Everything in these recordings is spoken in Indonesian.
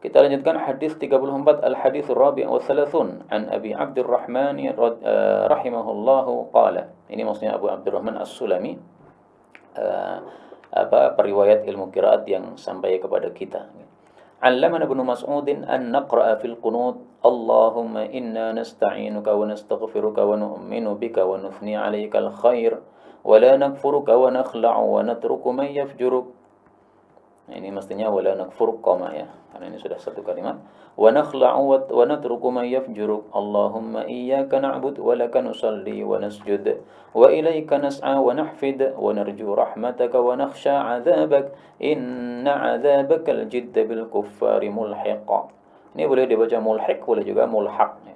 Kita lanjutkan hadis 34, al-hadits ar-rabi' wa thalathun an Abi Abdurrahman rahimahullahu qala. Ini maksudnya Abu Abdurrahman As-Sulami, periwayat ilmu qiraat yang sampai kepada kita. Allamana Ibnu Mas'udin an naqra'a fil qunut Allahumma inna nasta'inuka wa nastaghfiruka wa nu'minu bika wa nuthni 'alaika al-khair wa la nakfuruka wa nakhla'u wa natruku man yafjuruk. Nah, ini mestinya wala nakfur koma ya, karena ini sudah satu kalimat. Wa nakhla'u wa natruku man yafjuruk. Allahumma iyyaka na'budu wa laka nusalli wa nasjud wa ilaika nas'a wa nahfid wa narju rahmataka wa nakhsha 'adzabak inna 'adzabakal jidda bil kuffari mulhiq. Ini boleh dibaca mulhiq, boleh juga mulhaq ya.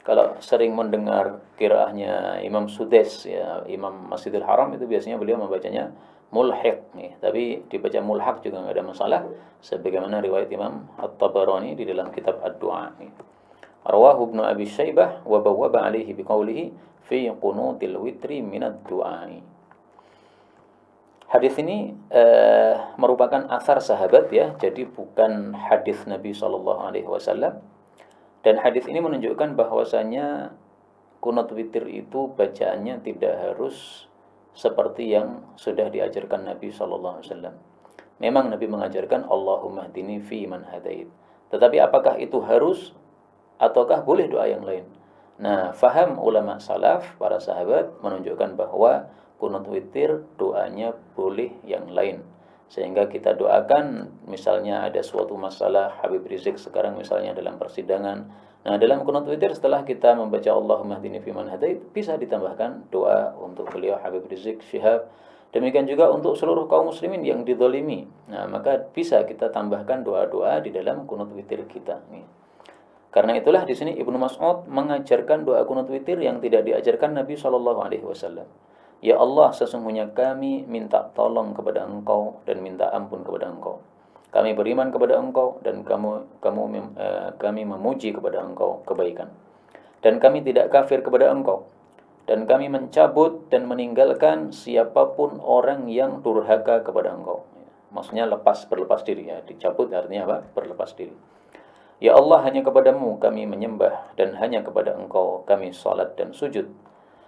Kalau sering mendengar qiraahnya Imam Sudais ya, Imam Masjidil Haram, itu biasanya beliau membacanya mulhiq nih, tapi dibaca mulhaq juga enggak ada masalah, sebagaimana riwayat Imam At-Tabarani di dalam kitab Ad-Du'a. Rawahu Ibnu Abi Syaibah wa bawwaba alaihi biqaulihi fi qunutil witri minad du'a. Hadis ini merupakan asar sahabat ya, jadi bukan hadis Nabi sallallahu alaihi wasallam. Dan hadis ini menunjukkan bahwasanya qunut witir itu bacaannya tidak harus seperti yang sudah diajarkan Nabi sallallahu alaihi wasallam. Memang Nabi mengajarkan Allahumma hdini fi man hadait. Tetapi apakah itu harus ataukah boleh doa yang lain? Nah, faham ulama salaf, para sahabat menunjukkan bahwa qunut witir doanya boleh yang lain. Sehingga kita doakan misalnya ada suatu masalah Habib Rizik sekarang misalnya dalam persidangan. Nah, dalam qunut witir setelah kita membaca Allahumma hdini fi man hadait, bisa ditambahkan doa untuk beliau Habib Rizik Syihab. Demikian juga untuk seluruh kaum muslimin yang dizalimi. Nah, maka bisa kita tambahkan doa-doa di dalam qunut witir kita. Karena itulah di sini Ibnu Mas'ud mengajarkan doa qunut witir yang tidak diajarkan Nabi sallallahu alaihi wasallam. Ya Allah, sesungguhnya kami minta tolong kepada Engkau dan minta ampun kepada Engkau. Kami beriman kepada Engkau dan kami memuji kepada Engkau kebaikan. Dan kami tidak kafir kepada Engkau. Dan kami mencabut dan meninggalkan siapapun orang yang durhaka kepada Engkau. Maksudnya berlepas diri ya. Dicabut artinya apa? Berlepas diri. Ya Allah, hanya kepadamu kami menyembah dan hanya kepada Engkau kami salat dan sujud.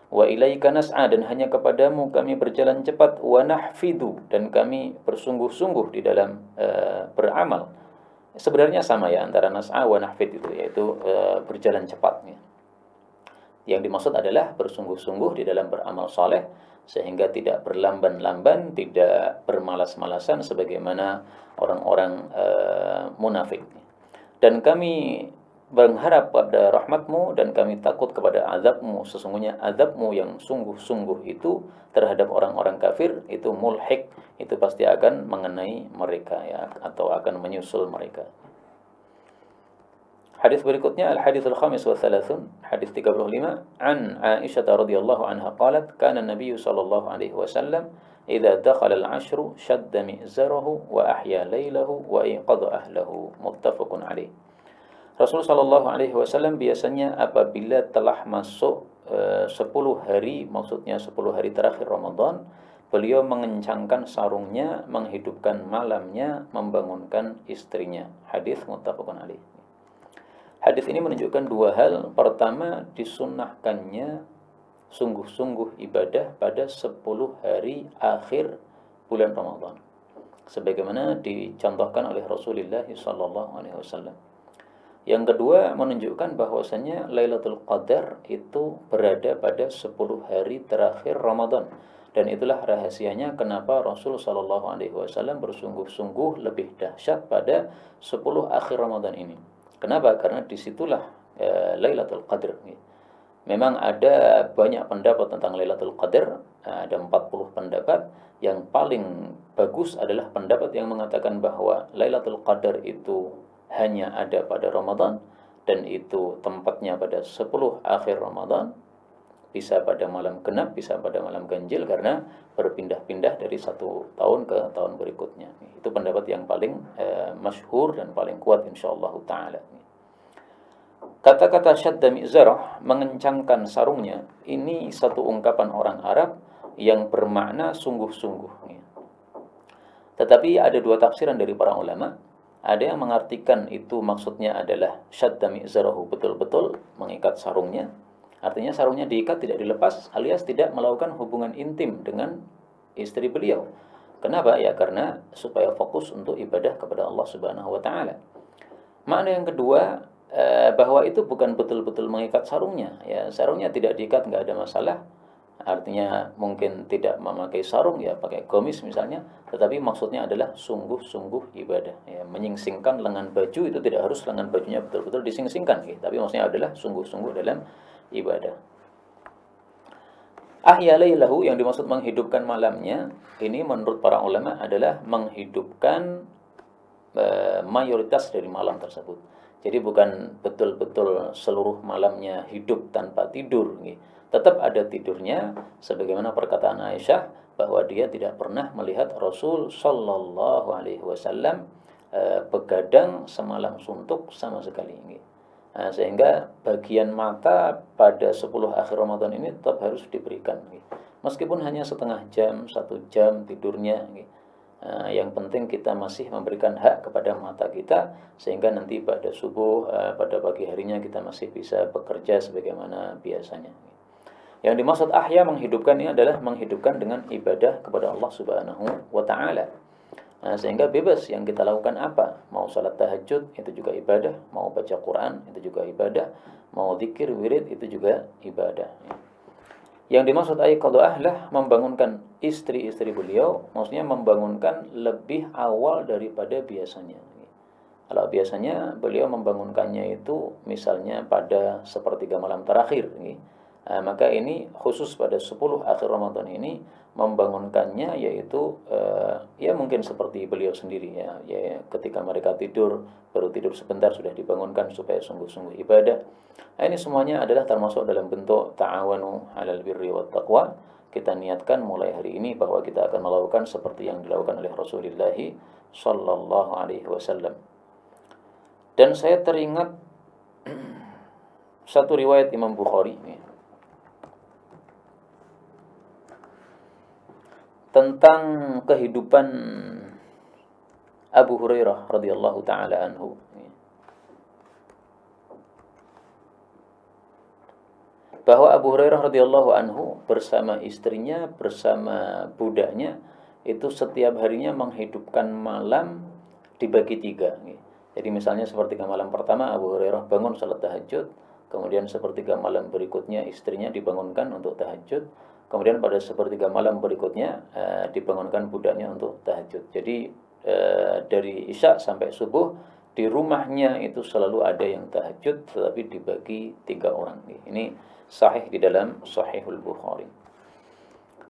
Wa ilaika nas'a, dan hanya kepadamu kami berjalan cepat. Wa nahfidu, dan kami bersungguh-sungguh di dalam beramal. Sebenarnya sama ya antara nas'a wa nahfid itu, yaitu berjalan cepat ya. Yang dimaksud adalah bersungguh-sungguh di dalam beramal saleh, sehingga tidak berlamban-lamban, tidak bermalas-malasan sebagaimana orang-orang munafik. Dan kami berharap pada rahmatmu dan kami takut kepada azabmu. Sesungguhnya azabmu yang sungguh-sungguh itu terhadap orang-orang kafir itu mulhiq, itu pasti akan mengenai mereka ya, atau akan menyusul mereka. Hadis berikutnya al-haditsul khamis wa thalathun, hadis 35, an Aisyah radhiyallahu anha qalat kana an-nabiy sallallahu alaihi wasallam idza dakhala al-'ashru shadda mi'zarahu wa ahya lailahu wa iqadha ahlahu, muttafaqun alaih. Rasul sallallahu alaihi wasallam biasanya apabila telah masuk 10 hari, maksudnya 10 hari terakhir Ramadan, beliau mengencangkan sarungnya, menghidupkan malamnya, membangunkan istrinya. Hadis muttafaqun alaih. Hadis ini menunjukkan dua hal. Pertama, disunnahkannya sungguh-sungguh ibadah pada 10 hari akhir bulan Ramadan, sebagaimana dicontohkan oleh Rasulullah sallallahu alaihi wasallam. Yang kedua, menunjukkan bahwasanya Lailatul Qadar itu berada pada 10 hari terakhir Ramadan. Dan itulah rahasianya kenapa Rasul sallallahu alaihi wasallam bersungguh-sungguh lebih dahsyat pada 10 akhir Ramadan ini. Kenapa? Karena disitulah Lailatul Qadar. Memang ada banyak pendapat tentang Lailatul Qadar, ada 40 pendapat. Yang paling bagus adalah pendapat yang mengatakan bahwa Lailatul Qadar itu hanya ada pada Ramadan, dan itu tempatnya pada 10 akhir Ramadan, bisa pada malam genap, bisa pada malam ganjil, karena berpindah-pindah dari satu tahun ke tahun berikutnya. Itu pendapat yang paling masyhur dan paling kuat insyaallah ta'ala. Kata-kata syadda mi'zarah, mengencangkan sarungnya, ini satu ungkapan orang Arab yang bermakna sungguh-sungguh. Tetapi ada dua tafsiran dari para ulama. Ada yang mengartikan itu maksudnya adalah syadda mi'zarahu, betul-betul mengikat sarungnya. Artinya sarungnya diikat, tidak dilepas, alias tidak melakukan hubungan intim dengan istri beliau. Kenapa? Ya karena supaya fokus untuk ibadah kepada Allah Subhanahu wa taala. Makna yang kedua, bahwa itu bukan betul-betul mengikat sarungnya. Ya, sarungnya tidak diikat nggak ada masalah. Artinya mungkin tidak memakai sarung, ya pakai gamis misalnya, tetapi maksudnya adalah sungguh-sungguh ibadah. Ya, menyingsingkan lengan baju itu tidak harus lengan bajunya betul-betul disingsingkan, ya, tapi maksudnya adalah sungguh-sungguh dalam ibadah. Ahya lailahu, yang dimaksud menghidupkan malamnya, ini menurut para ulama adalah menghidupkan mayoritas dari malam tersebut. Jadi bukan betul-betul seluruh malamnya hidup tanpa tidur. Tetap ada tidurnya, sebagaimana perkataan Aisyah bahwa dia tidak pernah melihat Rasul Shallallahu Alaihi Wasallam begadang semalam suntuk sama sekali. Nah, sehingga bagian mata pada 10 akhir Ramadan ini tetap harus diberikan. Meskipun hanya setengah jam, 1 jam tidurnya. Yang penting kita masih memberikan hak kepada mata kita, sehingga nanti pada subuh, pada pagi harinya kita masih bisa bekerja sebagaimana biasanya. Yang dimaksud ahya, menghidupkan, ini adalah menghidupkan dengan ibadah kepada Allah Subhanahu wa taala. Sehingga bebas yang kita lakukan apa, mau salat tahajud itu juga ibadah, mau baca Quran itu juga ibadah, mau zikir wirid itu juga ibadah. Yang dimaksud ayqadha ahlah, membangunkan istri-istri beliau, maksudnya membangunkan lebih awal daripada biasanya. Kalau biasanya beliau membangunkannya itu misalnya pada sepertiga malam terakhir, maka ini khusus pada 10 akhir Ramadan ini membangunkannya, yaitu ya mungkin seperti beliau sendiri, ya ketika mereka tidur, baru tidur sebentar sudah dibangunkan supaya sungguh-sungguh ibadah. Ini semuanya adalah termasuk dalam bentuk ta'awanu 'alal birri wat taqwa. Kita niatkan mulai hari ini bahwa kita akan melakukan seperti yang dilakukan oleh Rasulullah sallallahu alaihi wasallam. Dan saya teringat satu riwayat Imam Bukhari tentang kehidupan Abu Hurairah radhiyallahu taala anhu. Bahwa Abu Hurairah radhiyallahu anhu bersama istrinya, bersama budaknya, itu setiap harinya menghidupkan malam dibagi 3. Jadi misalnya sepertiga malam pertama Abu Hurairah bangun salat tahajud, kemudian sepertiga malam berikutnya istrinya dibangunkan untuk tahajud, kemudian pada sepertiga malam berikutnya dibangunkan budaknya untuk tahajud. Jadi dari Isya sampai subuh di rumahnya itu selalu ada yang tahajud, tetapi dibagi 3 orang. Ini sahih di dalam Sahihul Bukhari.